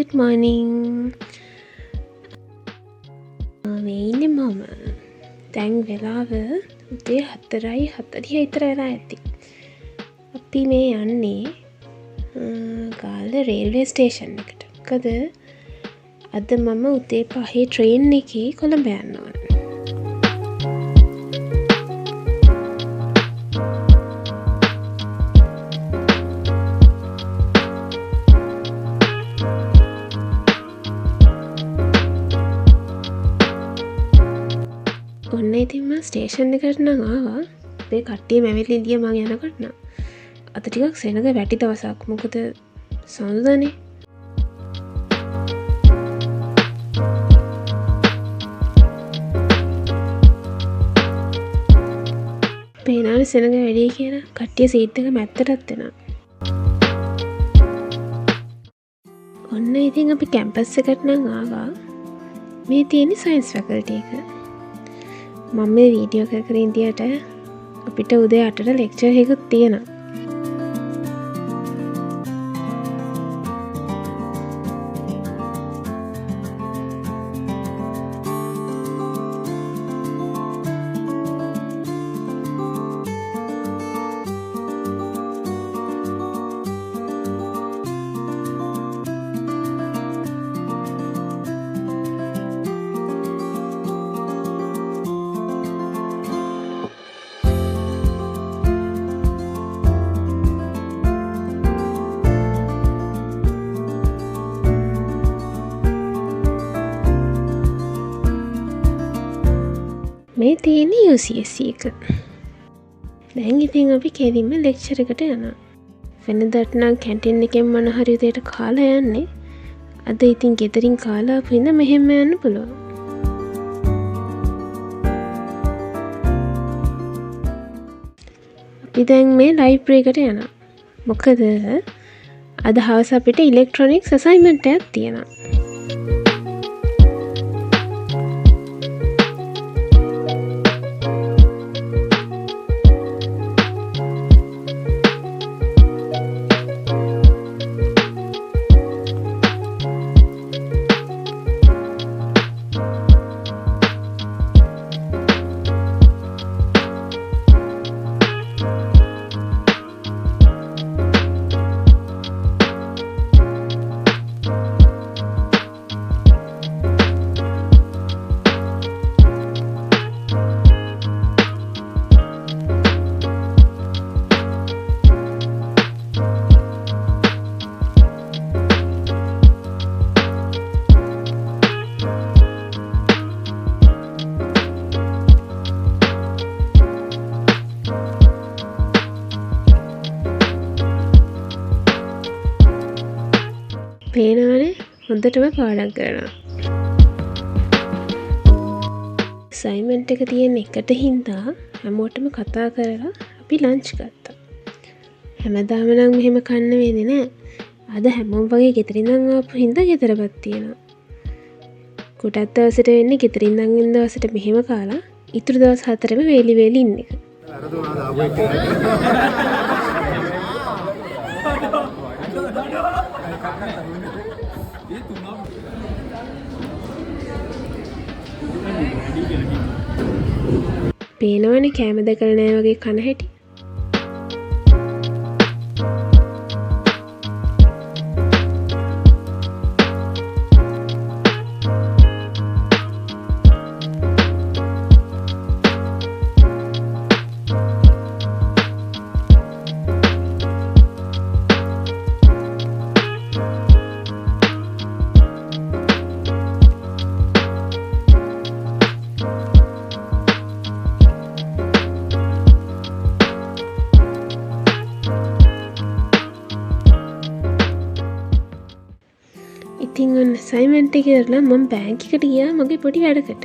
good morning. මේ ඉන්නේ මම. දැන් වෙලාව උදේ 4:40 විතර වෙලා ඇති. අපි මේ යන්නේ ගාල්ල රේල්වේ ස්ටේෂන් එකට. මොකද අද මම උදේ 5 ට්‍රේන් එකේ කොළඹ යන්න ඕන. ඔන්න ඉතින් මම ස්ටේෂන් එකට නම් ආවා. අපේ කට්ටිය මැවිලි ඉලිය මං යනකොට නම් අද ටිකක් සෙනග වැටි දවසක්. මොකද සඳුදානේ. පේනානේ සෙනග වැඩි කියලා කට්ටිය සීට් එක මැත්තටත් දෙනවා. ඔන්න ඉතින් අපි කැම්පස් එකට නම් ආවා. මේ තියෙන්නේ සයන්ස් ෆැකල්ටි එක. මම මේ වීඩියෝ කර ඉන්දියට අපිට උදේ 8ට ලෙක්චර් එකකුත් තියෙනවා. මේ තියෙන්නේ UCSC එක. දැන් ඉතින් අපි කෙලින්ම ලෙක්චර් එකට යනවා. වෙනදාට නම් කැන්ටින් එකෙන් මොන හරි උදේට කාලා යන්නේ. අද ඉතින් ගෙදරින් කාලා ආපු ඉඳන් මෙහෙම යන්න පුළුවන්. අපි දැන් මේ ලයිබ්‍රරි එකට යනවා. මොකද අද හවස අපිට ඉලෙක්ට්‍රොනික්ස් අසයින්මන්ට් එකක් තියෙනවා. පේනවනේ හොඳටම පාඩම් කරනවා. අසයින්මන්ට් එක තියෙන එකට හින්දා හැමෝටම කතා කරලා අපි ලන්ච් ගත්තා. හැමදාම නම් මෙහෙම කන්න වෙන්නේ නැහැ. අද හැමෝම වගේ ගෙදරින් ඉඳන් ආපු හින්දා ගෙදරපත් තියෙනවා. කොටත් දවසට වෙන්නේ ගෙදරින් ඉඳන් ඉන්න දවසට මෙහෙම කාලා ඉතුරු දවස් 4ෙම වේලි වේලි ඉන්න එක. පේනවනේ කෑම දැකලා නෑ වගේ කන හැටි. ඉතින් ඔන්න අසයින්මන්ට් එක කරලා මම බැංක් එකට ගියා මගේ පොඩි වැඩකට.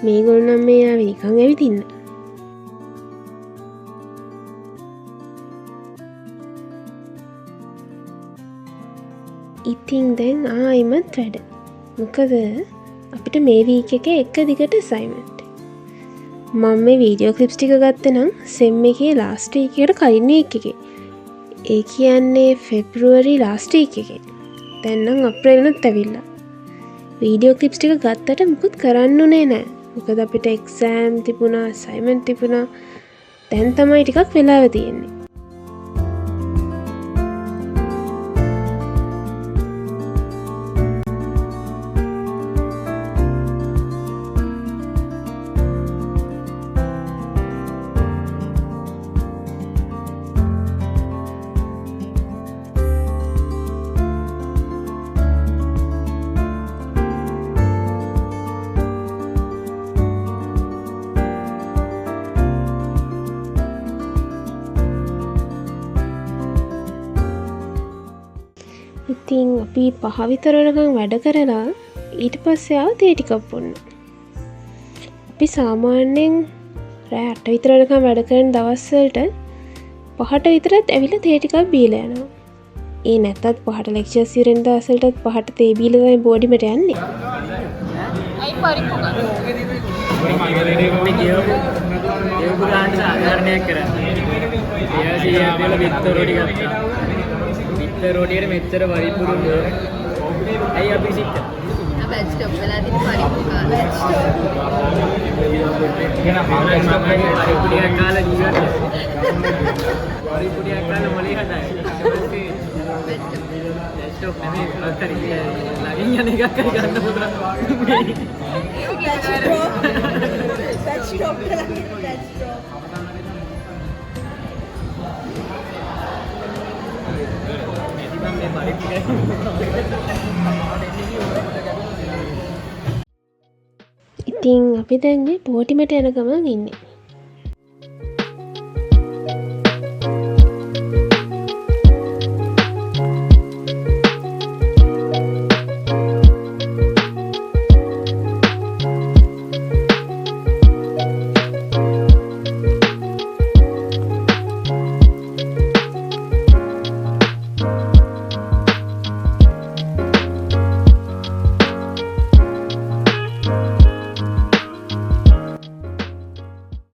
මේගොල්ලෝ නම් මේ ආවේ නිකන් ඇවිදින්න. ඉතින් දැන් ආයිමත් වැඩ. මොකද අපිට මේ වීක් එකේ එක දිගට අසයින්මන්ට්. මම මේ වීඩියෝ ක්ලිප්ස් ටික ගත්තේ නම් සෙම් එකේ ලාස්ට් වීක් එකට කලින් වීක් එකේ. ඒ කියන්නේ ෆෙබ්‍රුවරි ලාස්ට් වීක් එකේ. දැන් නම් අප්‍රේල්නුත් ඇවිල්ලා. වීඩියෝ ක්ලිප්ස් ටික ගත්තට මුකුත් කරන්න උනේ නැහැ. මොකද අපිට එක්සෑම් තිබුණා, අසයින්මන්ට් තිබුණා. දැන් තමයි ටිකක් වෙලාව තියෙන්නේ. ඉතින් අපි 5 විතර වෙනකන් වැඩ කරලා ඊට පස්සේ ආව තේ ටිකක් බොන්න. අපි සාමාන්‍යයෙන් රෑ 8 විතර වෙනකන් වැඩ කරන දවස් වලට 5ට විතරත් ඇවිල්ලා තේ ටිකක් බීලා යනවා. ඒ නැත්තත් 5ට ලෙක්චර්ස් ඉවරෙන් දවස් වලටත් 5ට තේ බීලා තමයි බෝඩිමට යන්නේ. අයි පරිප්පු ගන්න. මේ කියවපු ඒ පුරාණ සාධාරණයක් කරන්නේ. එයාදී අපේල විතර රොටි ගත්තා. විතර රොටියට මෙච්චර පරිප්පු දුන්නා. ඇයි අපි සිත්? බැච් ස්ටොප් වෙලා තියෙන පරිප්පු කාලා. Batch stop. පරිප්පු ටිකක් කාලා ජීවත් වෙනවා. පරිප්පු ටිකක් කාලා මොලේ හදායි. බැච් ස්ටොප් නෙමෙයි අත්තරි ළඟින් යන එකක් හරි ගන්න පුළුවන්. බැච් ස්ටොප් කරලා බැච් ස්ටොප්. ඉතින් අපි දැන් මේ බෝඩිමට යන ගමන් ඉන්නේ.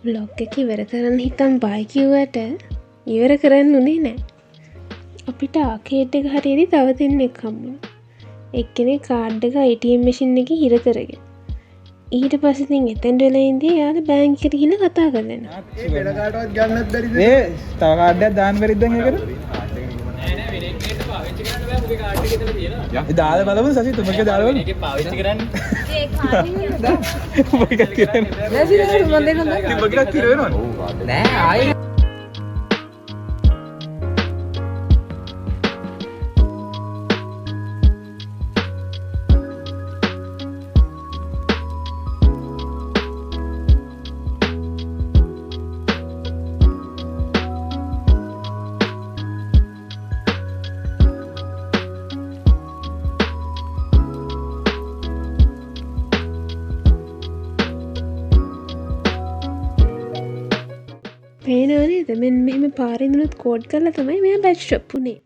බ්ලොග් එක ඉවර කරන්න හිතන් බයි කිව්වට ඉවර කරන්න උනේ නෑ. අපිට ආකේඩ් එක හරියදී තව දෙන්නෙක් හම්බුණා. එක්කෙනෙක් කාඩ් එක ATM මැෂින් එකේ හිර කරගෙන. ඊට පස්සේ ඉතින් එතෙන්ට වෙලා ඉඳී යාළ බැංක් එකට ගිහලා කතා කරලා එනවා. ඒ වෙන කාටවත් ගන්නත් බැරිද? ඒ තව කාඩ් එකක් දාන්න බැරිද දැන් ඒකට? නෑ නෑ වෙන එකකට පාවිච්චි කරන්න බෑ මොකද කාඩ් එක ඉතල තියෙනවා. ඒ දාලා බලමු සසි තුමක දාලා බලමු. මේකේ පාවිච්චි කරන්න. ඒ කාර්යය නේද? මොකක්ද කියන්නේ? දැන් සිරේ මම දෙන්න තුමකක් කිර වෙනවද? නෑ ආයෙ පේනව නේද? මෙන්න මෙහෙම පාරේ ඉඳනත් කෝඩ් කරලා තමයි මෙයා බැච් ස්ටොප් උනේ.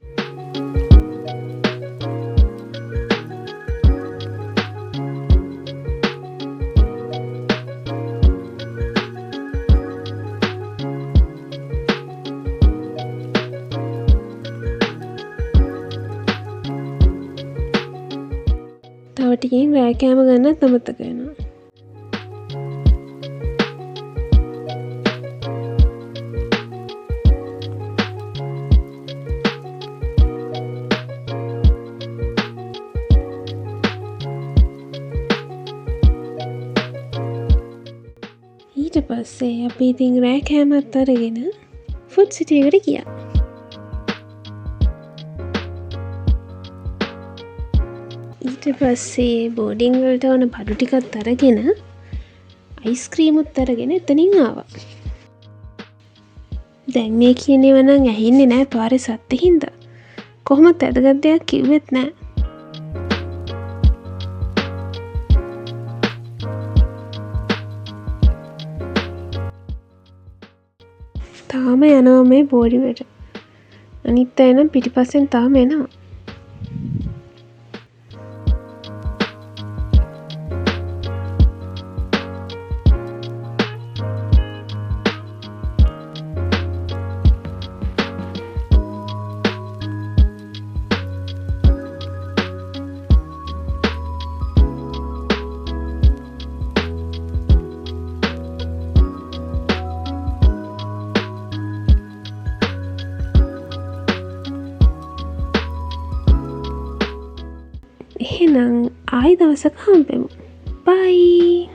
තව ටිකකින් රෑ කෑම ගන්නත් අමතක වෙනවා. ඊට පස්සේ අපි ඉතින් රෑ කෑමත් අරගෙන ෆුඩ් සිටි එකට ගියා. ඊට පස්සේ බෝඩිං වලට ඕන බඩු ටිකත් අරගෙන අයිස්ක්‍රීමුත් අරගෙන එතනින් ආවා. දැන් මේ කියනේව නම් ඇහින්නේ නෑ පාරේ සත්ත්වෙ හින්දා. කොහොමත් වැදගත් දෙයක් කිව්වෙත් නෑ. තාම යනවා මේ බෝඩිමට. අනිත් අය නම් පිටිපස්සෙන් තාම එනවා. එහෙනම් ආයි දවසක හම්බෙමු. බයි.